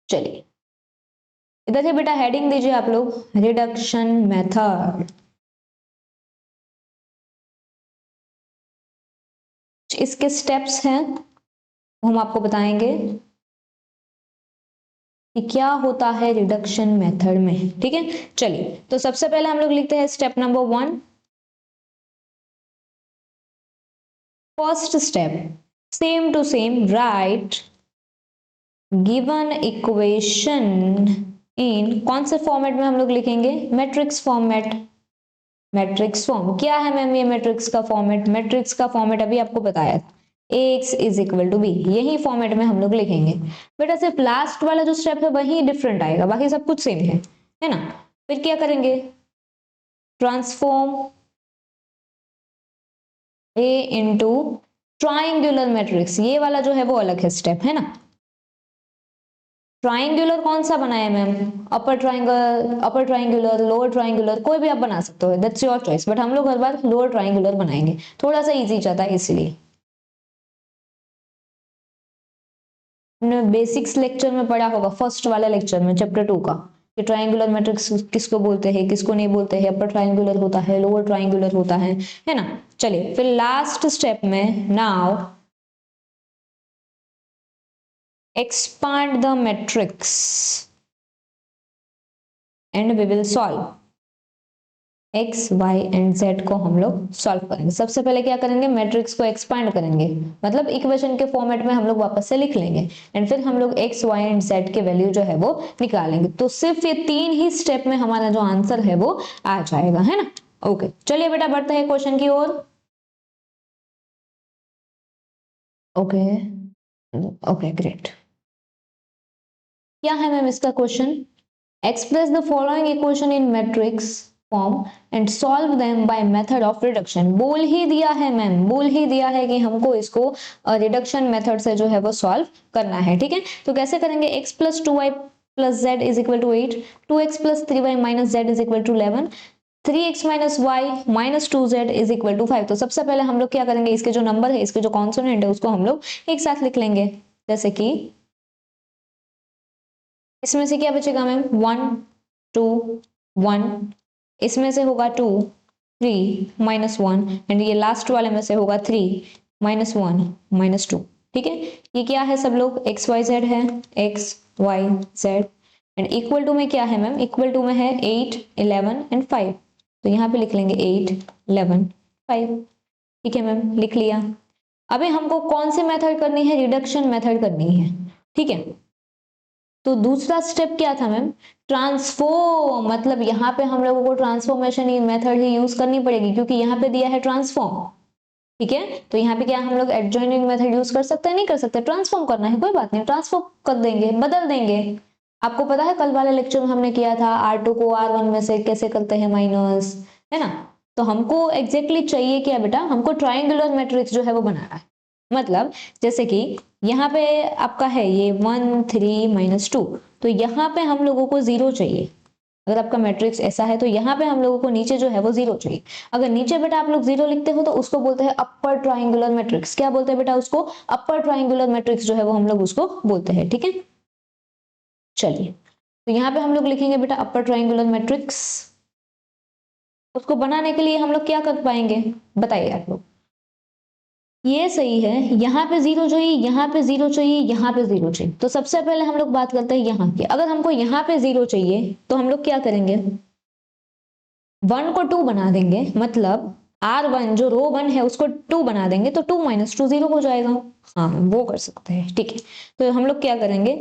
चलिए इधर से बेटा हेडिंग दीजिए आप लोग, रिडक्शन मेथड। इसके स्टेप्स हैं वो हम आपको बताएंगे कि क्या होता है रिडक्शन मेथड में। ठीक है चलिए, तो सबसे पहले हम लोग लिखते हैं step number 1। First step, same to same right given equation in, कौन से फॉर्मेट में हम लोग लिखेंगे, मैट्रिक्स फॉर्मेट। मैट्रिक्स फॉर्म क्या है मैम, ये मैट्रिक्स का फॉर्मेट, मैट्रिक्स का फॉर्मेट अभी आपको बताया था, Ax = b, यही फॉर्मेट में हम लोग लिखेंगे। बेटा सिर्फ लास्ट वाला जो स्टेप है वही डिफरेंट आएगा, बाकी सब कुछ सेम है ना। फिर क्या करेंगे, transform A into triangular matrix, ये वाला जो है वो अलग है स्टेप, है ना। ट्राइंगुलर कौन सा बनाया ma'am, upper triangular lower triangular, कोई भी आप बना सकते हो, दैट्स योर चॉइस, बट हम लोग हर बार लोअर ट्राइंगुलर बनाएंगे, थोड़ा सा इजी जाता है इसलिए। हमने बेसिक्स लेक्चर में पढ़ा होगा, फर्स्ट वाला लेक्चर में चैप्टर 2 का, कि ट्राइंगुलर मैट्रिक्स किसको बोलते हैं किसको नहीं बोलते हैं, अपर ट्राइंगुलर होता है लोअर ट्राइंगुलर होता है ना। चलिए फिर लास्ट स्टेप में, now expand the matrix. And we will solve x y and z को हम लोग सॉल्व करेंगे। सबसे पहले क्या करेंगे, मैट्रिक्स को एक्सपांड करेंगे, मतलब इक्वेशन के फॉर्मेट में हम लोग वापस से लिख लेंगे एंड फिर हम लोग एक्स वाई एंड जेड के वैल्यू जो है वो निकालेंगे। तो सिर्फ ये 3 ही स्टेप में हमारा जो आंसर है वो आ जाएगा, है ना। ओके चलिए बेटा बढ़ते हैं क्वेश्चन की ओर। Okay okay great. क्या है मैम इसका question, express the following equation in matrix form and solve them by method of reduction. बोल ही दिया है मैम, बोल ही दिया है कि हमको इसको रिडक्शन मेथड से जो है वो सॉल्व करना है, ठीक है। तो कैसे करेंगे, x plus 2y plus z is equal to 8, 2x plus 3y minus z is equal to 11, 3x minus y minus 2z is equal to 5। तो सबसे पहले हम लोग क्या करेंगे, इसके जो नंबर है, इसके जो कॉन्सोनेंट है उसको हम लोग एक साथ लिख लेंगे। जैसे कि इसमें से क्या बचेगा मैम, 1 2 1, इसमें से होगा 2 3 माइनस 1 एंड ये लास्ट वाले में से होगा 3 माइनस 1 माइनस 2, ठीक है। ये क्या है सब लोग, एक्स वाई जेड है, x y z and equal to में क्या है मैम, इक्वल टू में है 8 11 एंड 5। तो यहाँ पे लिख लेंगे 8 11 5, ठीक है मैम लिख लिया। अभी हमको कौन सी मेथड करनी है, रिडक्शन मेथड करनी है, ठीक है। तो दूसरा स्टेप क्या था मैम, ट्रांसफॉर्म, मतलब यहाँ पे हम लोगों को ट्रांसफॉर्मेशन मेथड ही यूज करनी पड़ेगी क्योंकि यहाँ पे दिया है ट्रांसफॉर्म, ठीक है। तो यहाँ पे क्या हम लोग एडजॉइनिंग मेथड यूज कर सकते हैं, नहीं कर सकते, ट्रांसफॉर्म करना है कोई बात नहीं, ट्रांसफॉर्म कर देंगे, बदल देंगे। आपको पता है कल वाले लेक्चर में हमने किया था R2 को R1 में से कैसे करते हैं माइनस, है ना। तो हमको एग्जैक्टली चाहिए क्या बेटा, हमको ट्राइंगुलर मैट्रिक्स जो है वो बनाना है। मतलब जैसे कि यहाँ पे आपका है ये 1 3 माइनस 2, तो यहाँ पे हम लोगों को 0 चाहिए। अगर आपका मैट्रिक्स ऐसा है तो यहाँ पे हम लोगों को नीचे जो है वो 0 चाहिए। अगर नीचे बेटा आप लोग 0 लिखते हो तो उसको बोलते हैं अपर ट्राइंगुलर मैट्रिक्स। क्या बोलते हैं बेटा उसको, अपर ट्राइंगुलर मैट्रिक्स जो है वो हम लोग उसको बोलते हैं, ठीक है। चलिए तो यहाँ पे हम लोग लिखेंगे बेटा अपर ट्राइंगुलर मैट्रिक्स। उसको बनाने के लिए हम लोग क्या कर पाएंगे, बताइए आप लोग। ये सही है, यहाँ पे 0 चाहिए, यहाँ पे 0 चाहिए, यहाँ पे 0 चाहिए। तो सबसे पहले हम लोग बात करते हैं यहाँ की। अगर हमको यहाँ पे 0 चाहिए तो हम लोग क्या करेंगे, 1 को 2 बना देंगे, मतलब R1 जो रो 1 है उसको 2 बना देंगे तो 2 माइनस 2 0 हो जाएगा। हाँ वो कर सकते हैं, ठीक है। तो हम लोग क्या करेंगे,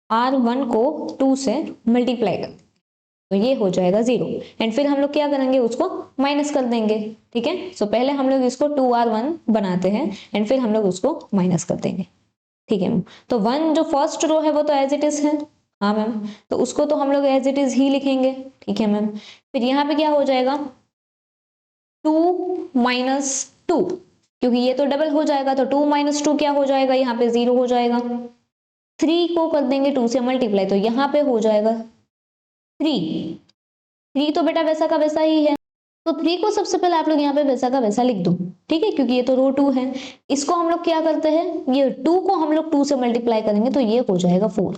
R1 को 2 से मल्टीप्लाई कर, तो ये हो जाएगा 0 एंड फिर हम लोग क्या करेंगे, उसको माइनस कर देंगे, ठीक है। सो पहले हम लोग इसको 2R1 बनाते हैं एंड फिर हम लोग उसको माइनस कर देंगे, ठीक है मैम। तो 1 जो फर्स्ट रो है वो तो एज इट इज है, हाँ मैम, तो उसको तो हम लोग एज इट इज ही लिखेंगे, ठीक है मैम। फिर यहाँ पे क्या हो जाएगा, 2 माइनस 2, क्योंकि ये तो डबल हो जाएगा तो 2 माइनस 2 क्या हो जाएगा, यहाँ पे 0 हो जाएगा। 3 को कर देंगे 2 से मल्टीप्लाई, तो यहाँ पे हो जाएगा 3 तो बेटा वैसा का वैसा ही है, तो 3 को सबसे पहले आप लोग यहाँ पे वैसा का वैसा लिख दो, ठीक है, क्योंकि ये तो रो 2 है। इसको हम लोग क्या करते हैं, ये 2 को हम लोग 2 से मल्टीप्लाई करेंगे तो ये हो जाएगा 4,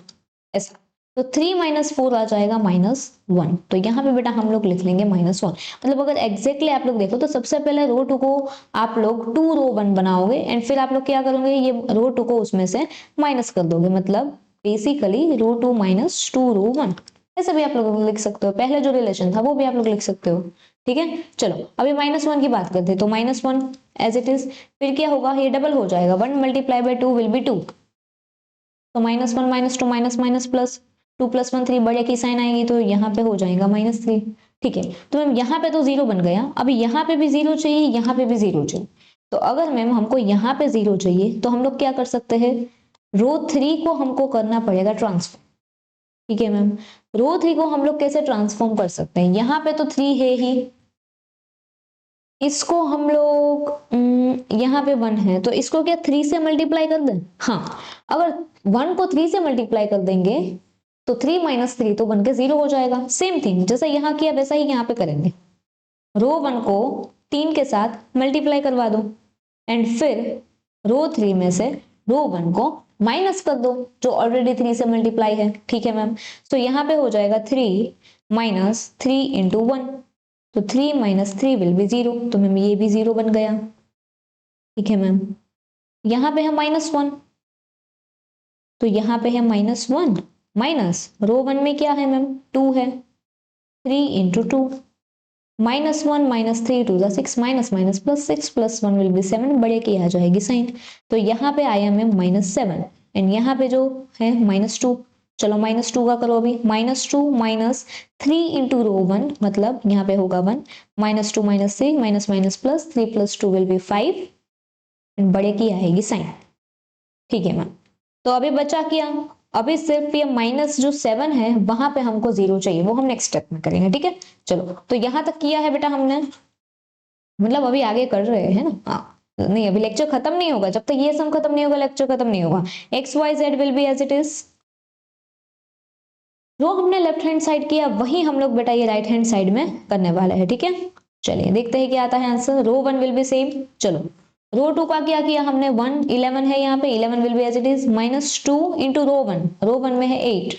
ऐसा। तो 3 माइनस 4 आ जाएगा -1, तो यहाँ पे बेटा हम लोग लिख लेंगे -1। मतलब अगर एग्जैक्टली आप लोग देखो तो सबसे पहले रो 2 को आप लोग 2 रो 1 बनाओगे एंड फिर आप लोग क्या करोगे, ये रो 2 को उसमें से माइनस कर दोगे, मतलब बेसिकली रो 2 माइनस 2 रो 1, ऐसे भी आप लोग लिख सकते हो। पहले जो रिलेशन था वो भी आप लोग लिख सकते हो, ठीक है। चलो अभी -1 की बात करते हैं, तो -1 एज इट इज, फिर क्या होगा, ये डबल हो जाएगा, 1 मल्टीप्लाई बाय 2 विल बी 2, तो -1 minus 2 minus minus plus 2 plus 1 3, बढ़िया की साइन आएगी तो यहाँ पे हो जाएगा -3, ठीक है। तो मैम यहाँ पे तो 0 बन गया, अभी यहाँ पे भी 0 चाहिए, यहाँ पे भी 0 चाहिए। तो अगर मैम हमको यहाँ पे 0 चाहिए तो हम लोग क्या कर सकते हैं, रो 3 को हमको करना पड़ेगा ट्रांसफॉर्म, ठीक है मैम। रो 3 को हम लोग कैसे ट्रांसफॉर्म कर सकते हैं, यहाँ पे तो 3 है ही, इसको हम लोग यहाँ पे 1 है तो इसको क्या 3 से मल्टीप्लाई कर दें, हाँ। अगर 1 को 3 से मल्टीप्लाई कर देंगे तो 3 माइनस 3 तो बन के 0 हो जाएगा। सेम थिंग जैसा यहाँ किया वैसा ही यहाँ पे करेंगे, रो 1 को 3 के साथ मल्टीप्लाई करवा दो एंड फिर रो 3 में से रो 1 को माइनस कर दो जो ऑलरेडी 3 से मल्टीप्लाई है, ठीक है मैम। तो यहाँ पे हो जाएगा 3 माइनस 3 इंटू 1, तो 3 माइनस 3 विल बी 0, तो मैम ये भी 0 बन गया, ठीक है मैम। यहाँ पे है -1, तो यहाँ पे है -1 माइनस रो 1 में क्या है मैम 2 है, 3 into 2, -1 -3 2 6, minus minus +6 +1 will B 7, बड़े की आ जाएगी साइन। तो यहाँ पे आया मैम -7 एंड यहाँ पे जो है -2। चलो -2 का करो अभी, -2 -3 इंटू रो 1 मतलब यहाँ पे होगा 1, -2 -3 minus minus +3 +2 will be 5 and बड़े की आएगी साइन। ठीक है मैम, तो अभी बचा क्या, अभी सिर्फ ये -7 है वहां पे हमको 0 चाहिए, वो हम नेक्स्ट स्टेप में करेंगे। ठीक है, चलो तो यहां तक किया है बेटा हमने, मतलब अभी आगे कर रहे हैं ना। हाँ नहीं, अभी लेक्चर खत्म नहीं होगा, जब तक ये सम खत्म नहीं होगा लेक्चर खत्म नहीं होगा। XYZ will be as it is, जो हमने लेफ्ट हैंड साइड किया वही हम लोग बेटा ये राइट हैंड साइड में करने वाले हैं। ठीक है, चलिए देखते हैं क्या आता है answer. Row 1 will be same. चलो रो 2 का क्या किया हमने, 1 11 है यहाँ पे, 11 will be as it is -2 into row 1, row 1 में है 8,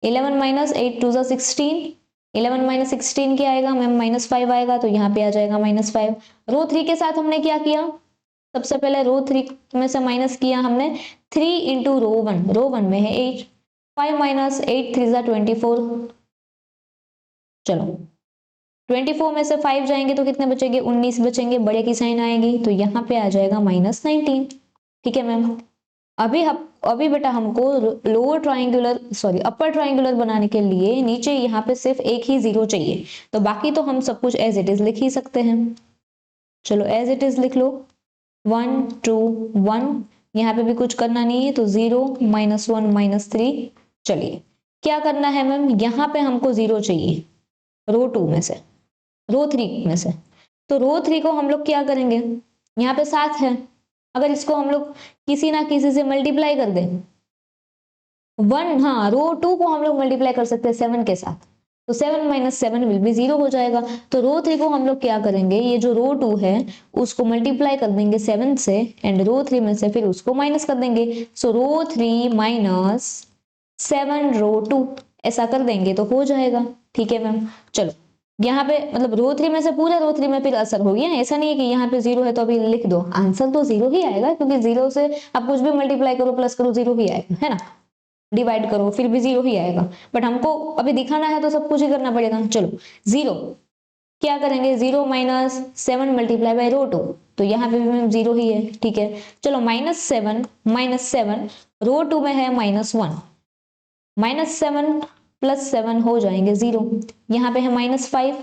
11 माइनस 8 2 16, 11 माइनस 16 क्या आएगा मैम -5 आएगा, तो यहाँ पे आ जाएगा -5। रो 3 के साथ हमने क्या किया, सबसे पहले रो 3 में से माइनस किया हमने 3 इंटू रो 1, रो 1 में है 8, 5 माइनस 8 3 24। चलो 24 में से 5 जाएंगे तो कितने बचेंगे, 19 बचेंगे, बड़े की साइन आएगी तो यहाँ पे आ जाएगा -19। ठीक है मैम, अभी बेटा हमको lower triangular sorry upper triangular बनाने के लिए नीचे यहाँ पे सिर्फ एक ही 0 चाहिए, तो बाकी तो हम सब कुछ एज इट इज लिख ही सकते हैं। चलो एज इट इज लिख लो, 1 2 1, यहाँ पे भी कुछ करना नहीं है तो 0 -1 -3। चलिए क्या करना है मैम, यहाँ पे हमको 0 चाहिए रो 2 में से, रो 3 में से, तो रो 3 को हम लोग क्या करेंगे, यहाँ पे 7 है, अगर इसको हम लोग किसी ना किसी से मल्टीप्लाई कर दें 1, हाँ रो 2 को हम लोग मल्टीप्लाई कर सकते हैं 7 के साथ, तो 7 माइनस 7 विल बी 0 हो जाएगा। तो रो 3 को हम लोग क्या करेंगे, ये जो रो 2 है उसको मल्टीप्लाई कर देंगे 7 से एंड रो 3 में से फिर उसको माइनस कर देंगे, सो रो 3 माइनस 7 रो 2 ऐसा कर देंगे तो हो जाएगा। ठीक है मैम, चलो यहाँ पे मतलब रो 3 में से पूरे रो 3 में फिर असर हो गया, ऐसा नहीं है कि यहाँ पे 0 है तो अभी लिख दो, आंसर तो 0 ही आएगा क्योंकि 0 से आप कुछ भी मल्टीप्लाई करो प्लस करो 0 ही आएगा, है ना, डिवाइड करो फिर भी 0 ही आएगा, बट हमको अभी दिखाना है तो सब कुछ ही करना पड़ेगा। चलो 0 क्या करेंगे, 0 माइनस 7 मल्टीप्लाई बाय रो 2, तो यहाँ पे भी 0 ही है। ठीक है, चलो -7 रो 2 में है -1, -7 प्लस 7 हो जाएंगे 0, यहाँ पे है -5,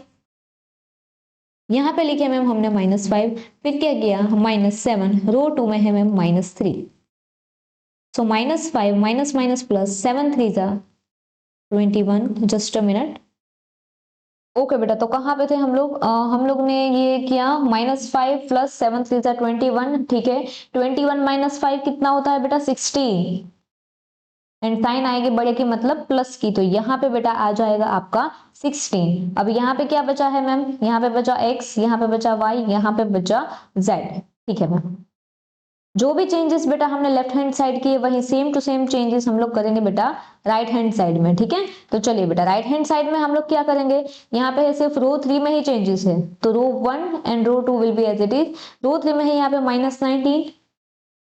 यहाँ पे लिखे मैम हमने -5, फिर क्या किया -7 रो 2 में है मैम -3, सो -5 माइनस माइनस प्लस 7 3 जा 21, जस्ट अ मिनट। ओके बेटा, तो कहाँ पे थे हम लोग, हम लोग ने ये किया -5 प्लस 7 3 जा 21। ठीक है, 21 - 5 कितना होता है बेटा 16 एंड साइन आएगी बड़े की मतलब प्लस की, तो यहाँ पे बेटा आ जाएगा आपका 16। अब यहाँ पे क्या बचा है मैम, यहाँ पे बचा x, यहाँ पे बचा y, यहाँ पे बचा z। ठीक है मैम, जो भी चेंजेस बेटा हमने लेफ्ट हैंड साइड किए वही सेम टू सेम चेंजेस हम लोग करेंगे बेटा राइट हैंड साइड में। ठीक है, तो चलिए बेटा राइट हैंड साइड में हम लोग क्या करेंगे, यहाँ पे है सिर्फ रो 3 में ही चेंजेस है, तो row 1 and row 2 will be as it is. Row 3 में है यहाँ पे -19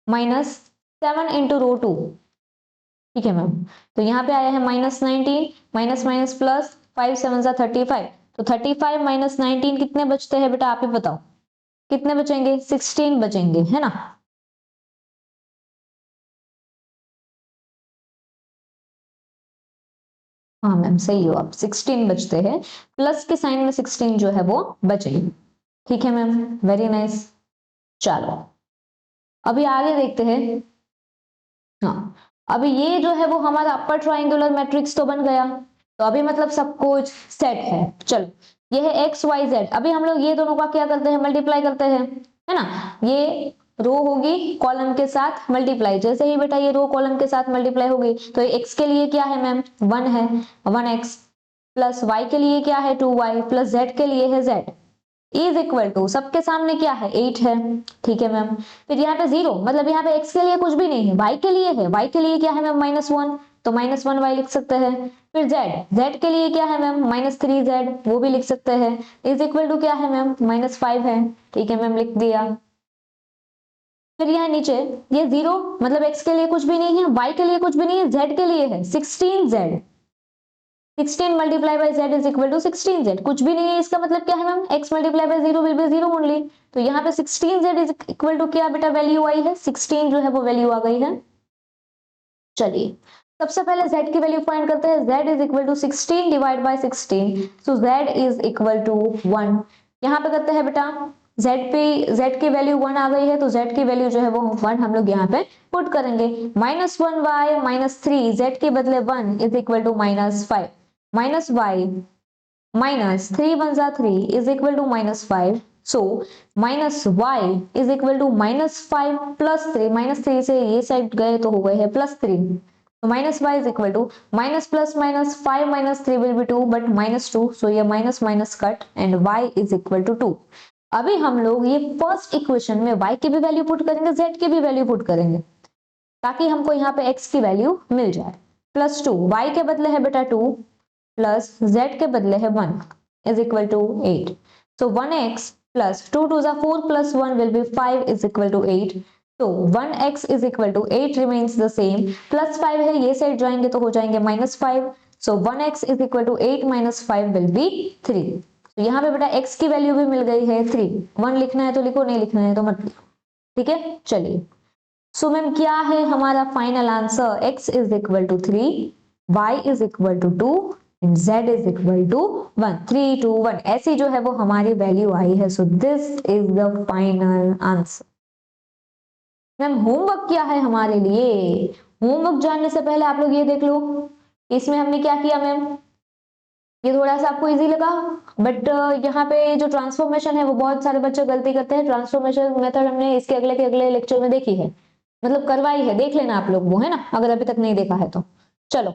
-7 इंटू रो 2। ठीक है मैम, तो यहाँ पे आया है -19 माइनस माइनस प्लस 5 7 जा 35, तो 35 माइनस 19 कितने बचते हैं बेटा आप ही बताओ, कितने बचेंगे, 16 बचेंगे, है ना। हाँ मैम सही हो आप, 16 बचते हैं, प्लस के साइन में 16 जो है वो बचेगी। ठीक है मैम, वेरी नाइस। चलो अभी आगे देखते हैं। हाँ अभी ये जो है वो हमारा अपर ट्राइंगुलर मैट्रिक्स तो बन गया, तो अभी मतलब सब कुछ सेट है। चलो ये है XYZ, अभी हम लोग ये दोनों का क्या करते हैं, मल्टीप्लाई करते हैं, है ना। ये रो होगी कॉलम के साथ मल्टीप्लाई, जैसे ही बेटा ये रो कॉलम के साथ मल्टीप्लाई होगी तो x के लिए क्या है मैम 1 है, 1x प्लस y के लिए क्या है 2y प्लस z के लिए है z इज इक्वल टू, सबके सामने क्या है 8 है। ठीक है मैम, फिर यहाँ पे 0 मतलब यहाँ पे x के लिए कुछ भी नहीं है, y के लिए है, y के लिए क्या है मैम -1, तो -1y लिख सकते हैं। फिर z के लिए क्या है मैम -3z, वो भी लिख सकते हैं, इज इक्वल टू क्या है मैम -5 है। ठीक है मैम लिख दिया। फिर यहाँ नीचे ये 0 मतलब x के लिए कुछ भी नहीं है, y के लिए कुछ भी नहीं है, z के लिए है 16z। 16 multiply by z is equal to 16z, कुछ भी नहीं है इसका मतलब क्या है ma'am, x multiply by 0 will be 0 only. तो यहाँ पे 16z इज इक्वल टू क्या बेटा वैल्यू आई है, 16 जो है वो वैल्यू आ गई है। चलिए सबसे पहले z की वैल्यू फाइंड करते हैं, z is equal to 16 divide by 16, so z is equal to 1। यहाँ पे करते हैं बेटा z की वैल्यू 1 आ गई है, तो z की वैल्यू जो है वो 1 हम लोग यहाँ पे पुट करेंगे। -1y -3 z के बदले 1 is equal to -5, minus y minus 3 1 जा 3 is equal to -5, so -y is equal to -5 plus 3, -3 से ये साइड गए तो हो गए है +3, तो -y is equal to minus plus minus 5 -3 will be 2 but -2, so ये minus minus cut and y is equal to 2। अभी हम लोग ये फर्स्ट इक्वेशन में y की भी वैल्यू पुट करेंगे, z की भी वैल्यू पुट करेंगे, ताकि हमको यहाँ पे x की वैल्यू मिल जाए। +2 y के बदले है बेटा 2 प्लस z के बदले है 1 is equal to 8, so 1x plus 2 2 जा 4 plus 1 will be 5 is equal to 8, तो 1x is equal to 8 remains the same, +5 है ये साइड जाएंगे तो हो जाएंगे -5, so 1x is equal to 8 - 5 will be 3। तो यहाँ पे बेटा x की वैल्यू भी मिल गई है 3, 1 लिखना है तो लिखो, नहीं लिखना है तो मत लिखो, ठीक है। चलिए सो मैम क्या है हमारा final answer, x is equal to 3, y is equal to 2 and z is equal to 1, 3 2 1 ऐसी जो है वो हमारी वैल्यू आई है। So this is the final answer. Ma'am homework क्या है हमारे लिए, होमवर्क जानने से पहले आप लोग ये देख लो इसमें हमने क्या किया मैम, ये थोड़ा सा आपको इजी लगा, बट यहाँ पे जो ट्रांसफॉर्मेशन है वो बहुत सारे बच्चे गलती करते हैं। ट्रांसफॉर्मेशन मेथड हमने इसके अगले लेक्चर में देखी है, मतलब करवाई है, देख लेना आप लोग वो, है ना, अगर अभी तक नहीं देखा है तो। चलो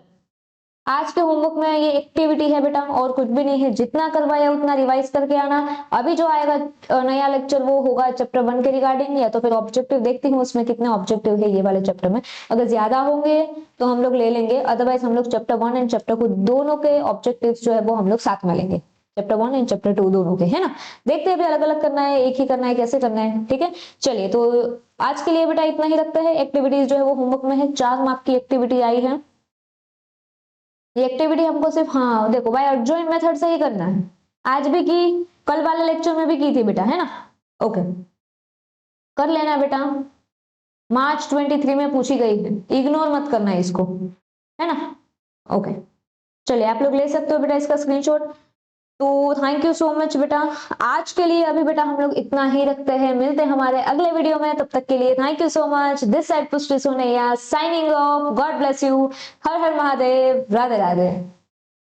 आज के होमवर्क में ये एक्टिविटी है बेटा, और कुछ भी नहीं है, जितना करवाया उतना रिवाइज करके आना। अभी जो आएगा नया लेक्चर वो होगा चैप्टर 1 के रिगार्डिंग, या तो फिर ऑब्जेक्टिव देखती हूँ उसमें कितने ऑब्जेक्टिव है ये वाले चैप्टर में, अगर ज्यादा होंगे तो हम लोग ले लेंगे, अदरवाइज हम लोग चैप्टर 1 एंड चैप्टर 2 दोनों के ऑब्जेक्टिव जो है वो हम लोग साथ में लेंगे, चैप्टर 1 एंड चैप्टर 2 दोनों के, है ना। देखते हैं अभी अलग अलग करना है, एक ही करना है, कैसे करना है, ठीक है। चलिए तो आज के लिए बेटा इतना ही रखते हैं। एक्टिविटीज जो है वो होमवर्क में है, 4 मार्क की एक्टिविटी आई है। ये एक्टिविटी हमको सिर्फ हाँ देखो बाय एडजॉइंट मेथड से ही करना है, आज भी की, कल वाले लेक्चर में भी की थी बेटा, है ना। ओके कर लेना बेटा, मार्च 23 में पूछी गई है, इग्नोर मत करना है इसको, है ना। ओके चलिए आप लोग ले सकते हो बेटा इसका स्क्रीनशॉट। तो थैंक यू सो मच बेटा, आज के लिए अभी बेटा हम लोग इतना ही रखते हैं, मिलते हैं हमारे अगले वीडियो में, तब तक के लिए thank you so much. This side Pushti Sonaiya signing off, God bless you, Har Har Mahadev, Radhe Radhe.